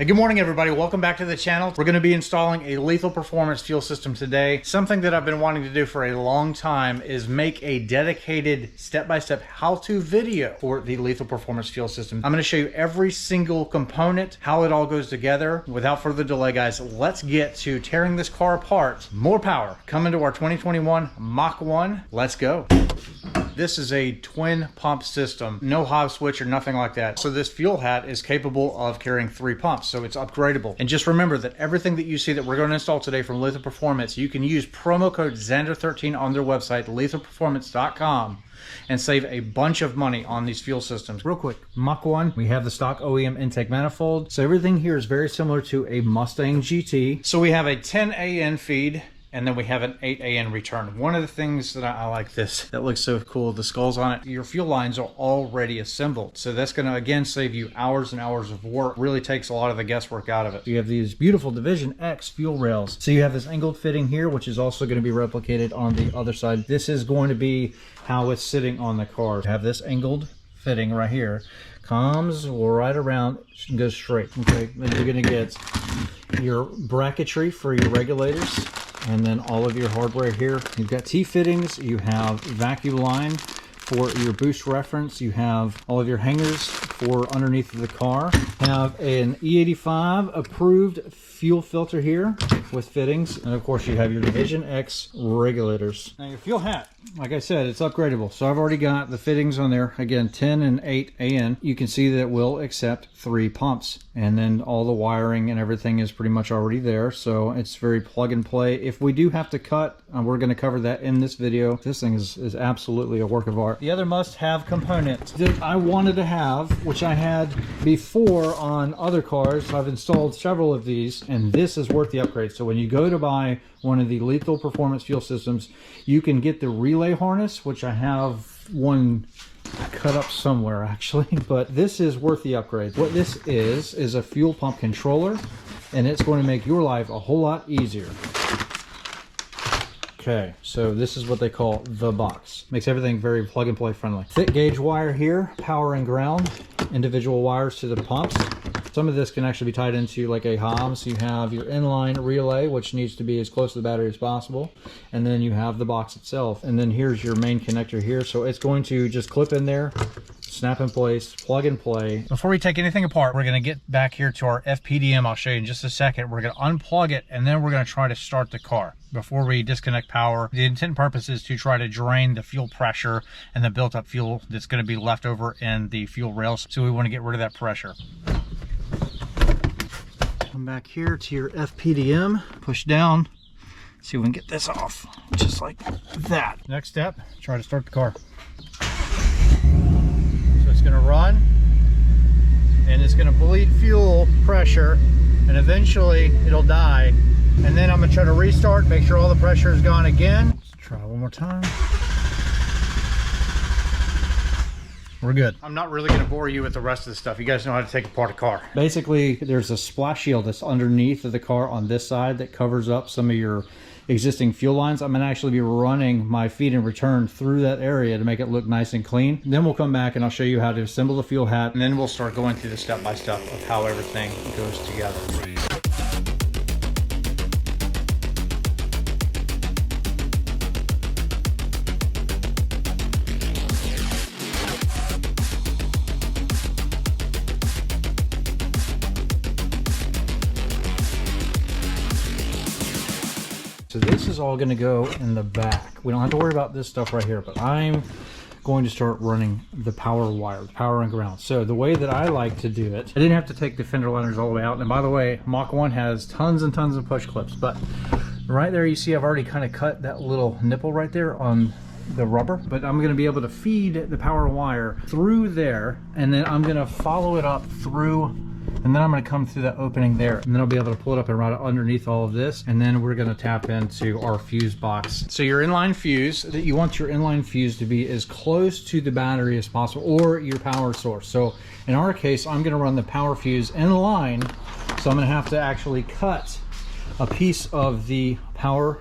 Hey, good morning everybody. Welcome back to the channel. We're going to be installing a lethal performance fuel system today. Something that I've been wanting to do for a long time is make a dedicated step-by-step how-to video for the lethal performance fuel system. I'm going to show you every single component, how it all goes together. Without further delay, guys, let's get to tearing this car apart. More power coming to our 2021 Mach 1. Let's go. This is a twin pump system, no Hobbs switch or nothing like that. So this fuel hat is capable of carrying 3 pumps, so it's upgradable. And just remember that everything that you see that we're going to install today from Lethal Performance, you can use promo code Xander13 on their website, lethalperformance.com, and save a bunch of money on these fuel systems. Real quick, Mach 1, we have the stock OEM intake manifold. So everything here is very similar to a Mustang GT. So we have a 10 AN feed, and then we have an 8 AN return. One of the things that I like this, that looks so cool, the skulls on it, your fuel lines are already assembled. So that's gonna, again, save you hours and hours of work. Really takes a lot of the guesswork out of it. So you have these beautiful Division X fuel rails. So you have this angled fitting here, which is also gonna be replicated on the other side. This is going to be how it's sitting on the car. You have this angled fitting right here. Comes right around and goes straight, okay? Then you're gonna get your bracketry for your regulators, and then all of your hardware here. You've got T-fittings, you have vacuum line for your boost reference, you have all of your hangers for underneath the car, have an E85 approved fuel filter here with fittings, and of course you have your Division X regulators. Now your fuel hat, like I said, it's upgradable. So I've already got the fittings on there, again 10 and 8 AN. You can see that it will accept 3 pumps, and then all the wiring and everything is pretty much already there, so it's very plug and play. If we do have to cut, we're going to cover that in this video. This thing is absolutely a work of art. The other must-have component that I wanted to have, which I had before on other cars, I've installed several of these, and this is worth the upgrade. So when you go to buy one of the lethal performance fuel systems, you can get the relay harness, which I have one cut up somewhere actually, but this is worth the upgrade. What this is a fuel pump controller, and it's going to make your life a whole lot easier. Okay, so this is what they call the box. Makes everything very plug and play friendly. Thick gauge wire here, power and ground, individual wires to the pumps. Some of this can actually be tied into like a Hobbs. You have your inline relay, which needs to be as close to the battery as possible. And then you have the box itself. And then here's your main connector here. So it's going to just clip in there, snap in place, plug and play. Before we take anything apart, we're going to get back here to our FPDM. I'll show you in just a second. We're going to unplug it, and then we're going to try to start the car. Before we disconnect power, the intent purpose is to try to drain the fuel pressure and the built up fuel that's going to be left over in the fuel rails. So we want to get rid of that pressure. Come back here to your FPDM, push down, see if we can get this off, just like that. Next step, try to start the car. So it's gonna run, and it's gonna bleed fuel pressure, and eventually it'll die. And then I'm gonna try to restart, make sure all the pressure is gone again. Let's try one more time. We're good. I'm not really going to bore you with the rest of the stuff. You guys know how to take apart a car. Basically, there's a splash shield that's underneath of the car on this side that covers up some of your existing fuel lines. I'm going to actually be running my feed and return through that area to make it look nice and clean. Then we'll come back and I'll show you how to assemble the fuel hat, and then we'll start going through the step-by-step of how everything goes together. So this is all going to go in the back. We don't have to worry about this stuff right here, but I'm going to start running the power wire, the power and ground. So the way that I like to do it, I didn't have to take the fender liners all the way out. And by the way, Mach 1 has tons and tons of push clips, but right there you see I've already kind of cut that little nipple right there on the rubber, but I'm going to be able to feed the power wire through there, and then I'm going to follow it up through, and then I'm going to come through that opening there, and then I'll be able to pull it up and run it underneath all of this, and then we're going to tap into our fuse box. So your inline fuse, that you want your inline fuse to be as close to the battery as possible, or your power source. So in our case, I'm going to run the power fuse in line, so I'm going to have to actually cut a piece of the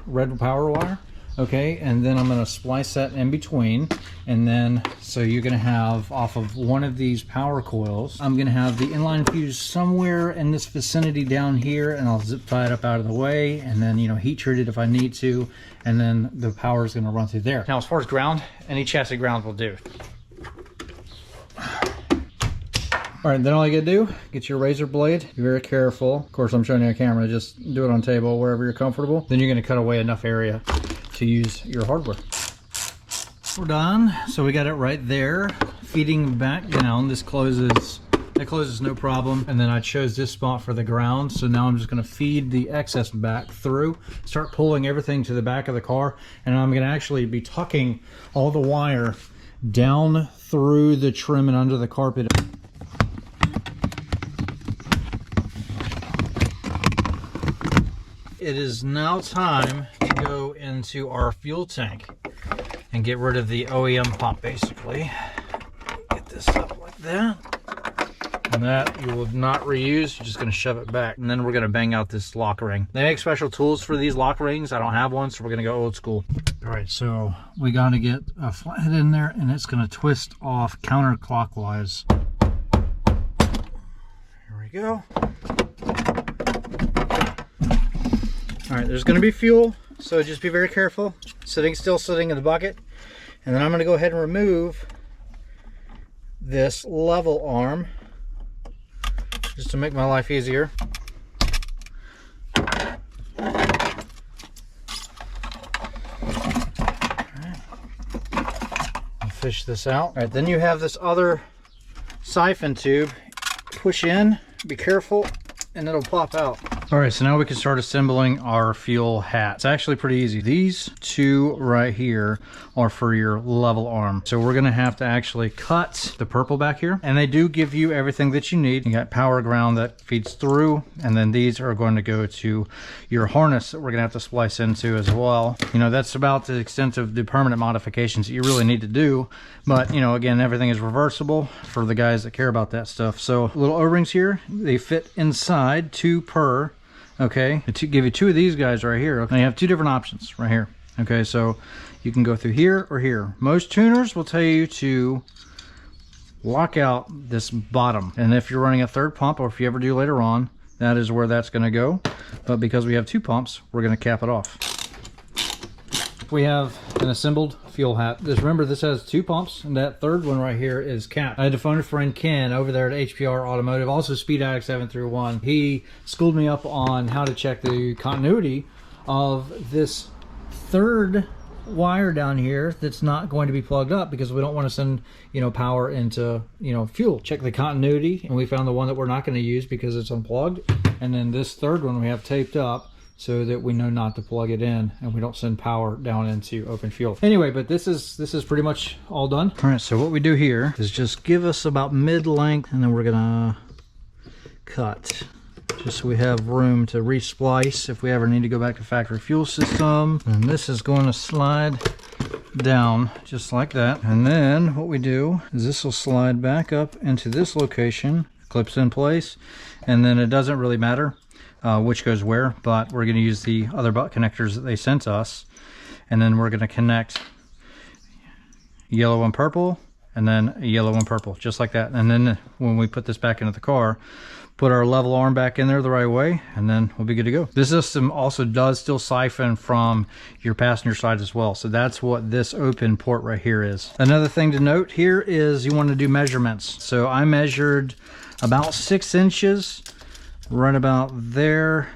red power wire Okay, and then I'm going to splice that in between, and then so you're going to have off of one of these power coils, I'm going to have the inline fuse somewhere in this vicinity down here, and I'll zip tie it up out of the way, and then, you know, heat treat it if I need to, and then the power is going to run through there. Now as far as ground, any chassis ground will do. All right, then all you gotta do, get your razor blade, be very careful. Of course, I'm showing you on camera, just do it on table, wherever you're comfortable. Then you're gonna cut away enough area to use your hardware. We're done, so we got it right there. Feeding back down, this closes, that closes no problem. And then I chose this spot for the ground, so now I'm just gonna feed the excess back through, start pulling everything to the back of the car, and I'm gonna actually be tucking all the wire down through the trim and under the carpet. It is now time to go into our fuel tank and get rid of the OEM pump, basically. Get this up like that. And that you will not reuse, you're just gonna shove it back. And then we're gonna bang out this lock ring. They make special tools for these lock rings. I don't have one, so we're gonna go old school. All right, so we gotta get a flathead in there, and it's gonna twist off counterclockwise. Here we go. All right, there's gonna be fuel, so just be very careful. Still sitting in the bucket. And then I'm gonna go ahead and remove this level arm, just to make my life easier. All right. I'll fish this out. All right, then you have this other siphon tube. Push in, be careful, and it'll pop out. All right, so now we can start assembling our fuel hat. It's actually pretty easy. These two right here are for your level arm. So we're gonna have to actually cut the purple back here, and they do give you everything that you need. You got power ground that feeds through, and then these are going to go to your harness that we're gonna have to splice into as well. You know, that's about the extent of the permanent modifications that you really need to do. But, you know, again, everything is reversible for the guys that care about that stuff. So little O-rings here, they fit inside, 2 per. Okay, to give you 2 of these guys right here. Now you have 2 different options right here. Okay, so you can go through here or here. Most tuners will tell you to lock out this bottom, and if you're running a 3rd pump, or if you ever do later on, that is where that's going to go. But because we have 2 pumps, we're going to cap it off. We have an assembled fuel hat. Just remember, this has 2 pumps, and that 3rd one right here is capped. I had to phone a friend, Ken, over there at HPR Automotive, also Speed Addict 731. He schooled me up on how to check the continuity of this 3rd wire down here that's not going to be plugged up, because we don't want to send, you know, power into, you know, fuel. Check the continuity, and we found the one that we're not going to use because it's unplugged. And then this 3rd one we have taped up, so that we know not to plug it in and we don't send power down into open fuel. Anyway, but this is pretty much all done. All right, so what we do here is just give us about mid-length, and then we're gonna cut, just so we have room to re-splice if we ever need to go back to factory fuel system. And this is going to slide down just like that. And then what we do is this will slide back up into this location, clips in place, and then it doesn't really matter which goes where, but we're going to use the other butt connectors that they sent us, and then we're going to connect yellow and purple, and then yellow and purple, just like that. And then when we put this back into the car, put our level arm back in there the right way, and then we'll be good to go. This system also does still siphon from your passenger side as well, so that's what this open port right here is. Another thing to note here is you want to do measurements. So I measured about 6 inches right about there.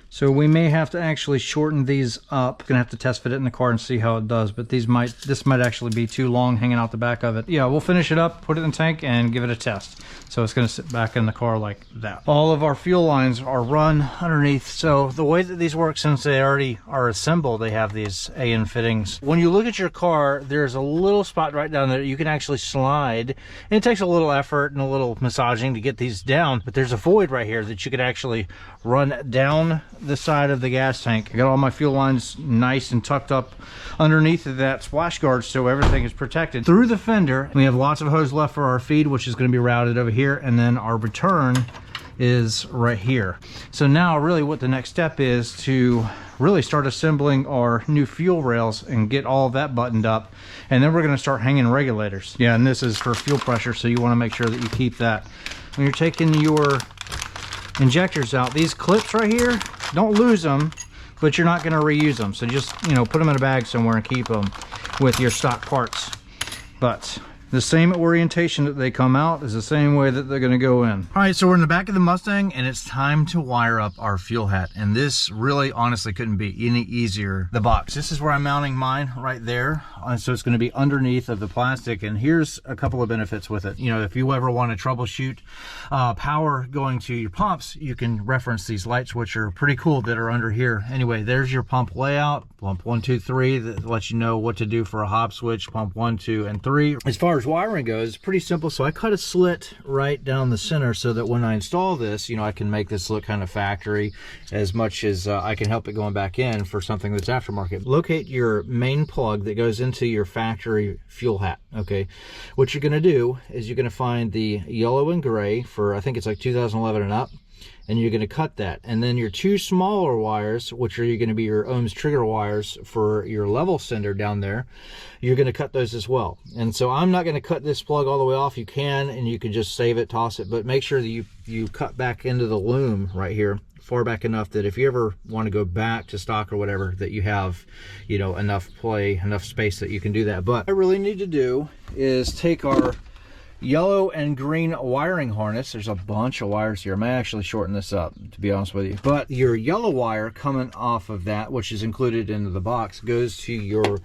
So we may have to actually shorten these up. Gonna have to test fit it in the car and see how it does, but this might actually be too long hanging out the back of it. Yeah, we'll finish it up, put it in the tank, and give it a test. So it's gonna sit back in the car like that. All of our fuel lines are run underneath. So the way that these work, since they already are assembled, they have these AN fittings. When you look at your car, there's a little spot right down there you can actually slide. And it takes a little effort and a little massaging to get these down, but there's a void right here that you could actually run down the side of the gas tank. I got all my fuel lines nice and tucked up underneath of that splash guard, so everything is protected. Through the fender, we have lots of hose left for our feed, which is going to be routed over here, and then our return is right here. So now really what the next step is to really start assembling our new fuel rails and get all of that buttoned up, and then we're going to start hanging regulators. Yeah, and this is for fuel pressure, so you want to make sure that you keep that. When you're taking your injectors out, these clips right here, don't lose them, but you're not going to reuse them, so just, you know, put them in a bag somewhere and keep them with your stock parts. But the same orientation that they come out is the same way that they're going to go in. All right, so we're in the back of the Mustang, and it's time to wire up our fuel hat. And this really honestly couldn't be any easier. The box, this is where I'm mounting mine right there. So it's going to be underneath of the plastic. And here's a couple of benefits with it. You know, if you ever want to troubleshoot power going to your pumps, you can reference these lights, which are pretty cool, that are under here. Anyway, there's your pump layout. Pump 1, 2, 3, that lets you know what to do for a hop switch. Pump 1, 2, and 3. As far as wiring goes, it's pretty simple. So I cut a slit right down the center so that when I install this, you know, I can make this look kind of factory as much as I can help it going back in for something that's aftermarket. Locate your main plug that goes into your factory fuel hat. Okay, what you're going to do is you're going to find the yellow and gray for, I think it's like 2011 and up, and you're going to cut that. And then your two smaller wires, which are going to be your ohms trigger wires for your level sender down there, you're going to cut those as well. And so I'm not going to cut this plug all the way off. You can, and you can just save it, toss it, but make sure that you cut back into the loom right here far back enough that if you ever want to go back to stock or whatever, that you have, you know, enough space that you can do that. But what I really need to do is take our yellow and green wiring harness. There's a bunch of wires here. I may actually shorten this up, to be honest with you. But your yellow wire coming off of that, which is included into the box, goes to your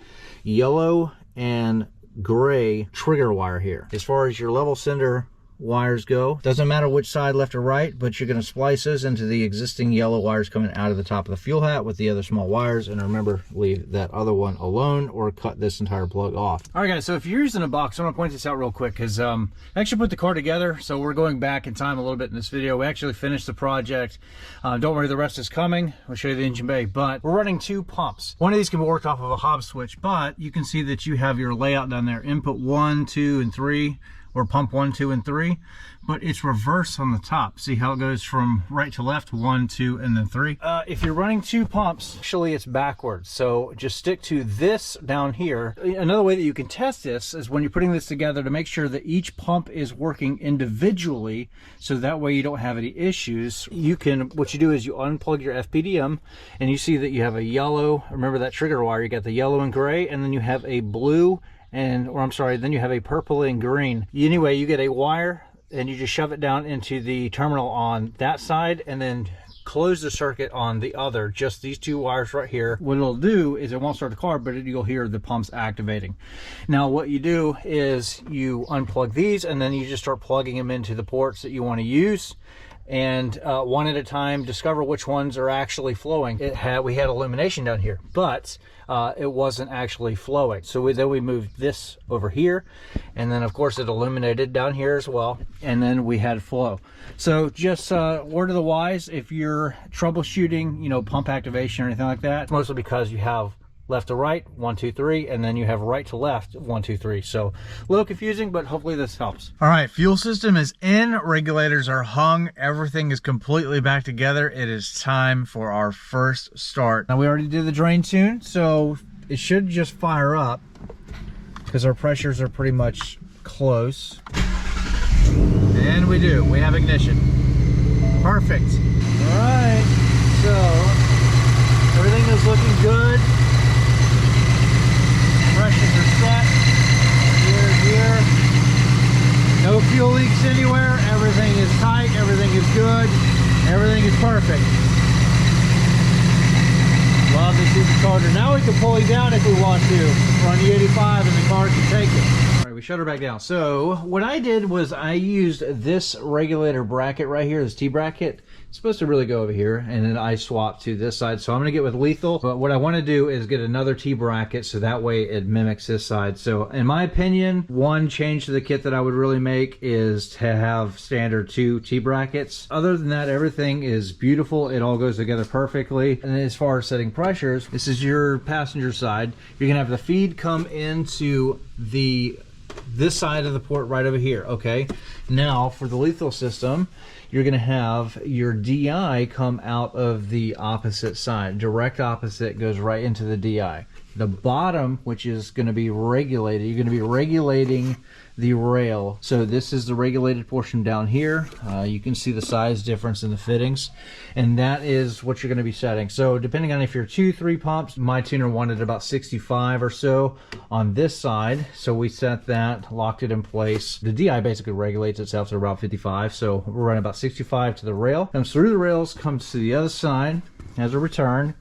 yellow and gray trigger wire here. As far as your level sender wires go, doesn't matter which side, left or right, but you're going to splice those into the existing yellow wires coming out of the top of the fuel hat with the other small wires. And remember, leave that other one alone or cut this entire plug off. All right guys, so if you're using a box, I'm going to point this out real quick because I actually put the car together, so we're going back in time a little bit in this video. We actually finished the project. Don't worry, the rest is coming. I'll show you the engine bay, but we're running two pumps. One of these can be worked off of a hob switch, but you can see that you have your layout down there, input 1, 2, and 3, or pump 1, 2, and 3, but it's reverse on the top. See how it goes from right to left, 1, 2, and then 3. If you're running two pumps, actually it's backwards. So just stick to this down here. Another way that you can test this is when you're putting this together to make sure that each pump is working individually, so that way you don't have any issues. You can, what you do is you unplug your FPDM, and you see that you have a yellow, remember that trigger wire, you got the yellow and gray, and then you have a blue then you have a purple and green. Anyway, you get a wire and you just shove it down into the terminal on that side and then close the circuit on the other, just these two wires right here. What it'll do is it won't start the car, but you'll hear the pumps activating. Now what you do is you unplug these and then you just start plugging them into the ports that you want to use, and one at a time discover which ones are actually flowing. We had illumination down here, but it wasn't actually flowing. So then we moved this over here, and then of course it illuminated down here as well, and then we had flow. So just word of the wise, if you're troubleshooting, you know, pump activation or anything like that, it's mostly because you have left to right, 1, 2, 3, and then you have right to left, 1, 2, 3. So a little confusing, but hopefully this helps. All right, fuel system is in, regulators are hung, everything is completely back together. It is time for our first start. Now we already did the drain tune, so it should just fire up because our pressures are pretty much close. And we do, we have ignition. Perfect. All right, so everything is looking good. Pressures are set. Here. No fuel leaks anywhere. Everything is tight. Everything is good. Everything is perfect. Love the supercharger. Now we can pull it down if we want to. Run the E85 and the car can take it. All right, we shut her back down. So what I did was I used this regulator bracket right here, this T-bracket. It's supposed to really go over here, and then I swap to this side. So I'm gonna get with lethal, but what I wanna do is get another T-bracket so that way it mimics this side. So in my opinion, one change to the kit that I would really make is to have standard 2 T-brackets. Other than that, everything is beautiful. It all goes together perfectly. And as far as setting pressures, this is your passenger side. You're gonna have the feed come into the this side of the port right over here. Okay, now for the lethal system, you're going to have your DI come out of the opposite side. Direct opposite goes right into the DI. The bottom, which is going to be regulated, you're going to be regulating the rail. So this is the regulated portion down here. You can see the size difference in the fittings, and that is what you're going to be setting. So depending on if you're 2-3 pumps, my tuner wanted about 65 or so on this side, so we set that, locked it in place. The DI basically regulates itself to about 55, so we're running about 65 to the rail. Comes through the rails, comes to the other side, has a return,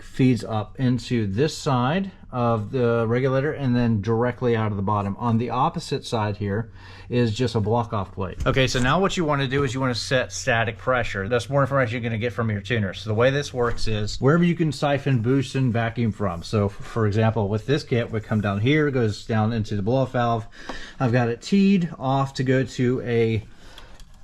feeds up into this side of the regulator, and then directly out of the bottom. On the opposite side here is just a block off plate. Okay, so now what you want to do is you want to set static pressure. That's more information you're going to get from your tuner. So the way this works is wherever you can siphon, boost, and vacuum from. So for example, with this kit, we come down here, it goes down into the blow off valve. I've got it teed off to go to a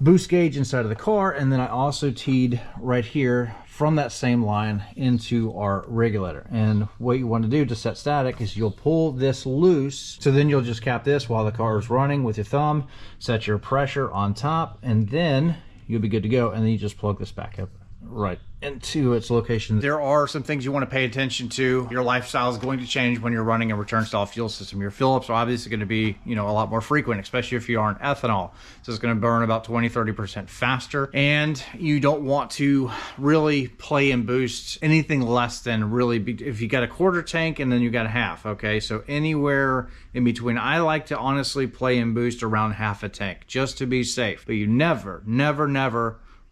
boost gauge inside of the car, and then I also teed right here from that same line into our regulator. And what you want to do to set static is you'll pull this loose, so then you'll just cap this while the car is running with your thumb, set your pressure on top, and then you'll be good to go. And then you just plug this back up right into its location. There are some things you want to pay attention to. Your lifestyle is going to change when you're running a return style fuel system. Your fill-ups are obviously going to be, a lot more frequent, especially if you are on ethanol. So it's going to burn about 20-30% faster, and you don't want to really play and boost anything less than really if you got a quarter tank and then you got a half. Okay, so anywhere in between. I like to honestly play and boost around half a tank just to be safe, but you never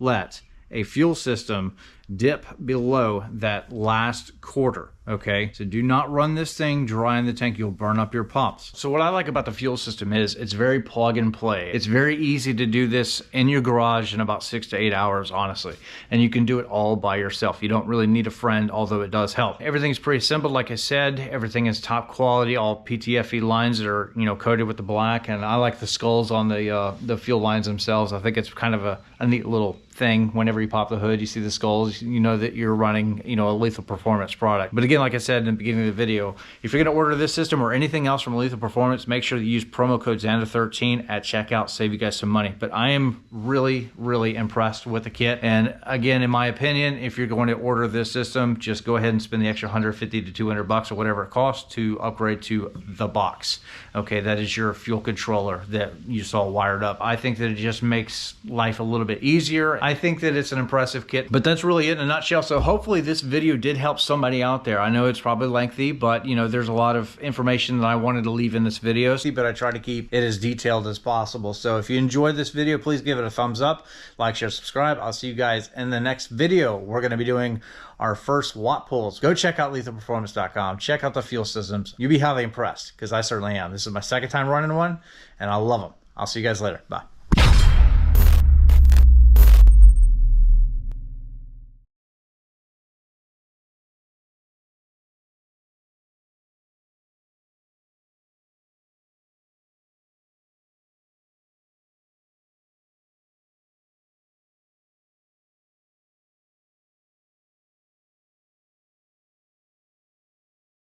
let a fuel system dip below that last quarter. Okay, so do not run this thing dry in the tank. You'll burn up your pumps. So what I like about the fuel system is it's very plug and play. It's very easy to do this in your garage in about 6 to 8 hours, honestly. And you can do it all by yourself. You don't really need a friend, although it does help. Everything's pretty simple, like I said. Everything is top quality, all PTFE lines that are, coated with the black. And I like the skulls on the fuel lines themselves. I think it's kind of a neat little thing. Whenever you pop the hood, you see the skulls, you know that you're running, a Lethal Performance product. But again, like I said in the beginning of the video, if you're going to order this system or anything else from Lethal Performance, make sure that you use promo code XANDER13 at checkout, save you guys some money. But I am really impressed with the kit. And again, in my opinion, if you're going to order this system, just go ahead and spend the extra $150 to $200 or whatever it costs to upgrade to the box. Okay, that is your fuel controller that you saw wired up. I think that it just makes life a little bit easier. I think that it's an impressive kit, but that's really it in a nutshell. So hopefully this video did help somebody out there. I know it's probably lengthy, but there's a lot of information that I wanted to leave in this video, but I try to keep it as detailed as possible. So if you enjoyed this video, please give it a thumbs up, like, share, subscribe. I'll see you guys in the next video. We're going to be doing our first watt pulls. Go check out lethalperformance.com. Check out the fuel systems. You'll be highly impressed, because I certainly am. This is my second time running one, and I love them. I'll see you guys later. Bye.